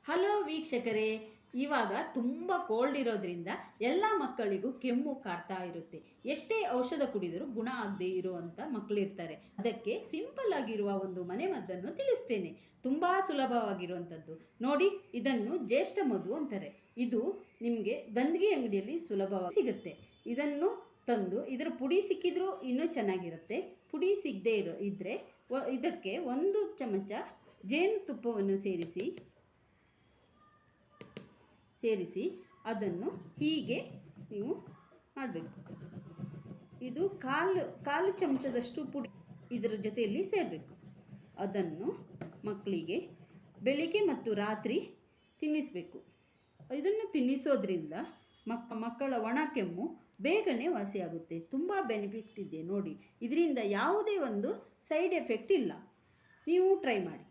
Hello ವೀಕ್ಷಕರೇ, ಇವಾಗ ತುಂಬ ಕೋಲ್ಡ್ ಇರೋದ್ರಿಂದ ಎಲ್ಲ ಮಕ್ಕಳಿಗೂ ಕೆಮ್ಮು ಕಾಡ್ತಾ ಇರುತ್ತೆ. ಎಷ್ಟೇ ಔಷಧ ಕುಡಿದರೂ ಗುಣ ಆಗದೆ ಇರುವಂಥ ಮಕ್ಕಳಿರ್ತಾರೆ. ಅದಕ್ಕೆ ಸಿಂಪಲ್ ಆಗಿರುವ ಒಂದು ಮನೆಮದ್ದನ್ನು ತಿಳಿಸ್ತೇನೆ. ತುಂಬ ಸುಲಭವಾಗಿರುವಂಥದ್ದು. ನೋಡಿ, ಇದನ್ನು ಜ್ಯೇಷ್ಠ ಮಧು ಅಂತಾರೆ. ಇದು ನಿಮಗೆ ಗಂಧಿಗೆ ಅಂಗಡಿಯಲ್ಲಿ ಸುಲಭವಾಗಿ ಸಿಗುತ್ತೆ. ಇದನ್ನು ತಂದು ಇದರ ಪುಡಿ ಸಿಕ್ಕಿದ್ರೂ ಇನ್ನೂ ಚೆನ್ನಾಗಿರುತ್ತೆ. ಪುಡಿ ಸಿಗದೆ ಇದ್ದರೆ ಇದಕ್ಕೆ 1 ಚಮಚ ಜೇನುತುಪ್ಪವನ್ನು ಸೇರಿಸಿ ಅದನ್ನು ಹೀಗೆ ನೀವು ಮಾಡಬೇಕು. ಇದು ಕಾಲು ಚಮಚದಷ್ಟು ಪುಡಿ ಇದರ ಜೊತೆಯಲ್ಲಿ ಸೇರಬೇಕು. ಅದನ್ನು ಮಕ್ಕಳಿಗೆ ಬೆಳಿಗ್ಗೆ ಮತ್ತು ರಾತ್ರಿ ತಿನ್ನಿಸಬೇಕು. ಇದನ್ನು ತಿನ್ನಿಸೋದ್ರಿಂದ ಮಕ್ಕಳ ಒಣ ಕೆಮ್ಮು ಬೇಗನೆ ವಾಸಿಯಾಗುತ್ತೆ. ತುಂಬ ಬೆನಿಫಿಟ್ ಇದೆ ನೋಡಿ. ಇದರಿಂದ ಯಾವುದೇ ಒಂದು ಸೈಡ್ ಎಫೆಕ್ಟ್ ಇಲ್ಲ. ನೀವು ಟ್ರೈ ಮಾಡಿ.